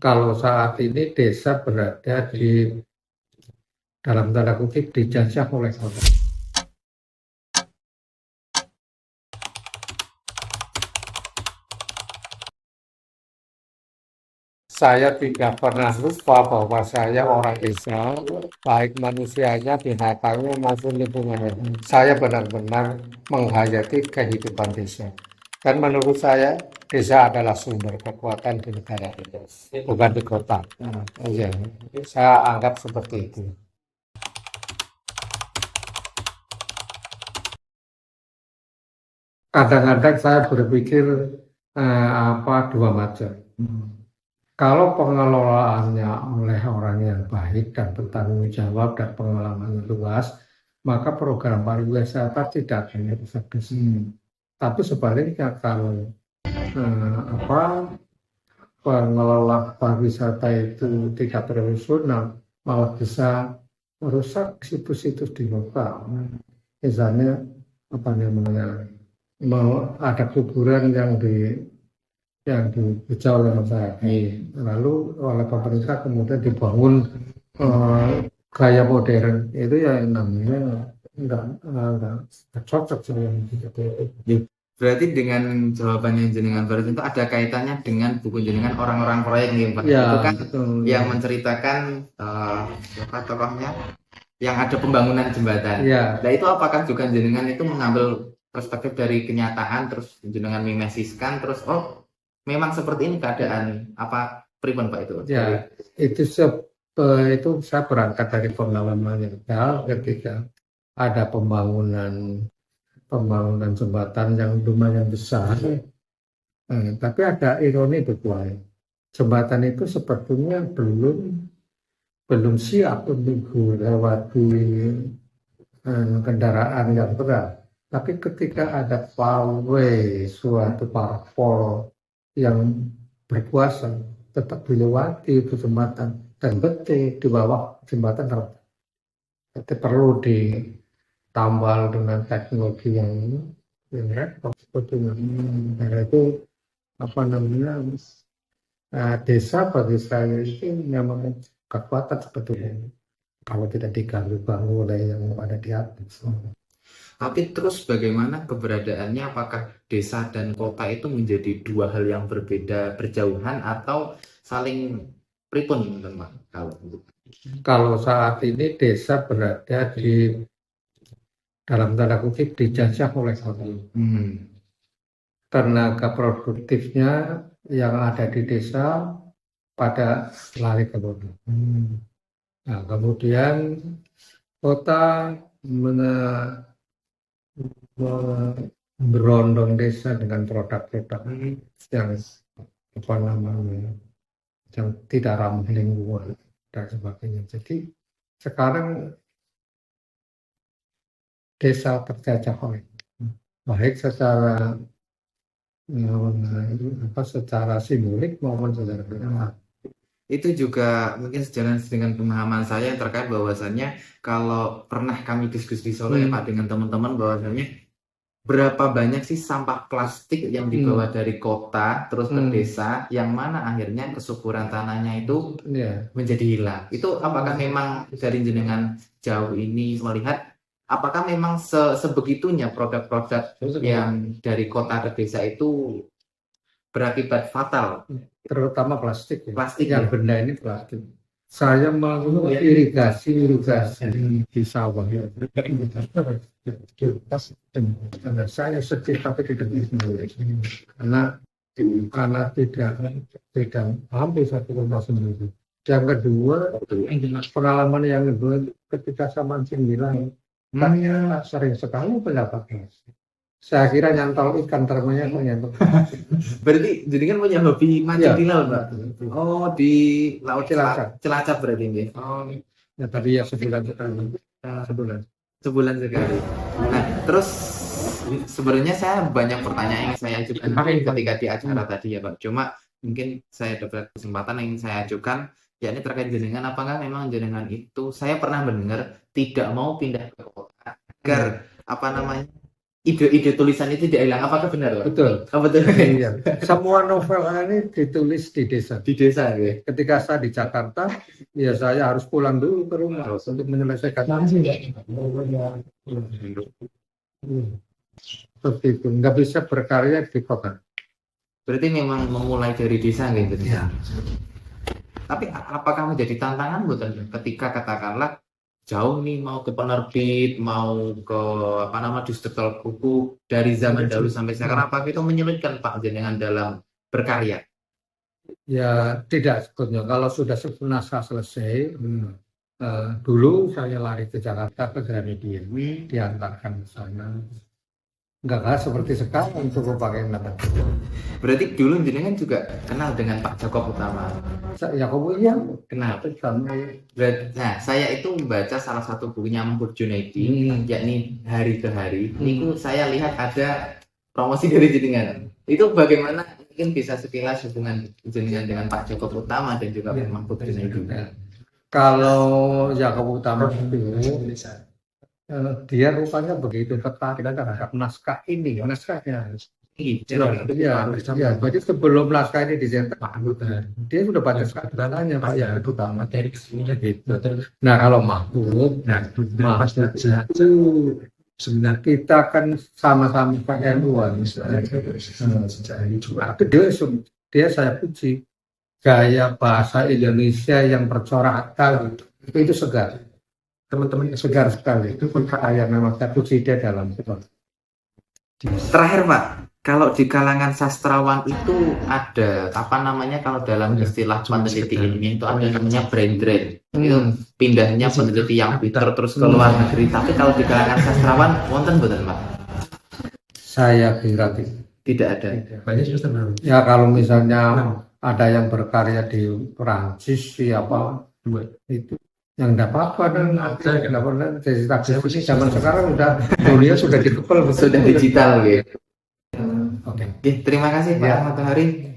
Kalau saat ini desa berada di dalam tanda kutip dijajah oleh kota. Saya tidak pernah lupa bahwa saya orang desa, baik manusianya, binatangnya maupun lingkungannya. Saya benar-benar menghayati kehidupan desa. Dan menurut saya, desa adalah sumber kekuatan di negara ini, bukan di kota. Ya, saya anggap seperti itu. Kadang-kadang saya berpikir dua macam. Kalau pengelolaannya oleh orang yang baik dan bertanggung jawab dan pengalaman luas, maka program pariwisata tidak akan rusak di sini. Tapi sebaliknya kalau apa pengelola pariwisata itu tidak profesional, malah bisa merusak situs-situs di lokal. Misalnya apa namanya, mau ada kuburan yang dipecah oleh masyarakat. Lalu oleh pemerintah kemudian dibangun gaya modern, itu ya namanya enggak cocok sama yang gitu. Berarti dengan jawabannya jenengan barusan itu ada kaitannya dengan buku jenengan orang-orang proyek nih Pak. Ya, Itu kan betul. yang menceritakan apa tokohnya yang ada pembangunan jembatan. Ya, Nah itu apakah juga jenengan itu mengambil perspektif dari kenyataan terus jenengan mimesiskan terus oh memang seperti ini keadaan apa pripun Pak itu? ya, itu itu saya berangkat dari pengalaman yang ketika ada pembangunan jembatan yang lumayan besar. Tapi ada ironi berbuah. Jembatan itu sepertinya belum siap untuk dilewati kendaraan yang berat. Tapi ketika ada pawai suatu parpol yang berkuasa, tetap dilewati itu jembatan dan betul di bawah jembatan retak. Jadi perlu ditambal dengan teknologi yang repot sebetulnya. Nah, itu apa namanya, desa bagi saya itu memang kekuatan sebetulnya kalau tidak diganggu-ganggu oleh yang ada di atas. Tapi terus bagaimana keberadaannya? Apakah desa dan kota itu menjadi dua hal yang berbeda, berjauhan atau saling pripun, Pak? Kalau saat ini desa berada di dalam tanda kutip dijajah oleh kota. Tenaga produktifnya yang ada di desa pada lari ke kota. Nah, kemudian kota berondong desa dengan produk-produk yang apa namanya, yang tidak ramah lingkungan dan sebagainya. Jadi sekarang desa terjajah oleh baik secara simbolik maupun secara real. Itu juga mungkin sejalan dengan pemahaman saya yang terkait bahwasannya kalau pernah kami diskusi di Solo ya Pak dengan teman-teman bahwasannya berapa banyak sih sampah plastik yang dibawa dari kota terus ke desa yang mana akhirnya kesuburan tanahnya itu menjadi hilang. Itu apakah memang dari jenengan jauh ini melihat apakah memang sebegitunya produk-produk yang dari kota ke desa itu berakibat fatal? Terutama plastik, Plastik yang ya? benda ini plastik. Saya melakukan irigasi di sawah ya. Saya sedih tapi tidak bisa karena tidak hampir 1,9. Yang kedua, pengalaman yang kedua ketika saya mancing bilang, sering sekali pendapatnya. Saya kira nyantol ikan termanya nyantol. Berarti jadi kan punya hobi mancing di laut, Pak? Oh, di laut Cilacap. Cilacap berarti ini. Oh, ya tadi ya sebulan sekali. Sebulan sekali. Nah, terus sebenarnya saya banyak pertanyaan yang saya ajukan ketika di acara tadi ya, Pak. Cuma mungkin saya dapat kesempatan yang saya ajukan, ya ini terkait jenengan apakah memang jenengan itu saya pernah mendengar tidak mau pindah ke kota agar apa namanya ide-ide tulisan itu tidak hilang. Apakah benar, Pak? Betul. Oh, betul. Iya. Semua novel ini ditulis di desa. Di desa ya. Ketika saya di Jakarta, ya saya harus pulang dulu ke rumah untuk menyelesaikan. Seperti itu, nggak bisa berkarya di kota. Berarti memang memulai dari desa gitu. Ya. Tapi apakah menjadi tantangan bukan ketika katakanlah jauh nih mau ke penerbit, mau ke apa nama distributor buku dari zaman dahulu sampai sekarang, apakah itu menyulitkan Pak jenengan dalam berkarya? Ya tidak sebetulnya. Kalau sudah naskah selesai, dulu saya lari ke Jakarta ke Gramedia, diantarkan ke sana. Enggak seperti sekarang cukup pakai internet. Berarti dulu jenengan juga kenal dengan Pak Jakob Utama. Ya kemudian Kenal. sampai Nah, saya itu membaca salah satu bukunya Mahfud Junaidi, yakni Hari ke Hari. Itu saya lihat ada promosi dari jenengan. Itu bagaimana mungkin bisa sekilas hubungan jenengan dengan Pak Jakob Utama dan juga Pak Mahfud Junaidi. kalau Jakob Utama itu dia rupanya begitu tertarik terhadap naskah ini, naskahnya. Ya, berarti sebelum naskah ini dicetak, dia sudah baca naskahnya Pak ya utama materi kesininya gitu. Nah kalau Mahfud itu sebenarnya kita kan sama-sama pakai luar misalnya. Dia saya puji gaya bahasa Indonesia yang bercorak gitu. Itu segar. Teman-teman segar sekali. Itu saya memang saya puji dia dalam itu. Terakhir Pak, kalau di kalangan sastrawan itu ada apa namanya kalau dalam istilah peneliti ilmiah itu ada namanya brain drain. Itu pindahnya peneliti yang pintar terus ke luar negeri. Tapi kalau di kalangan sastrawan wonten mboten Pak? Saya kira tidak ada. Ya kalau misalnya ada yang berkarya di Perancis siapa itu yang enggak apa-apa dan enggak pernah jadi zaman sekarang udah dunia sudah dikepel Sudah digital gitu. Oke. Terima kasih Pak Matahari.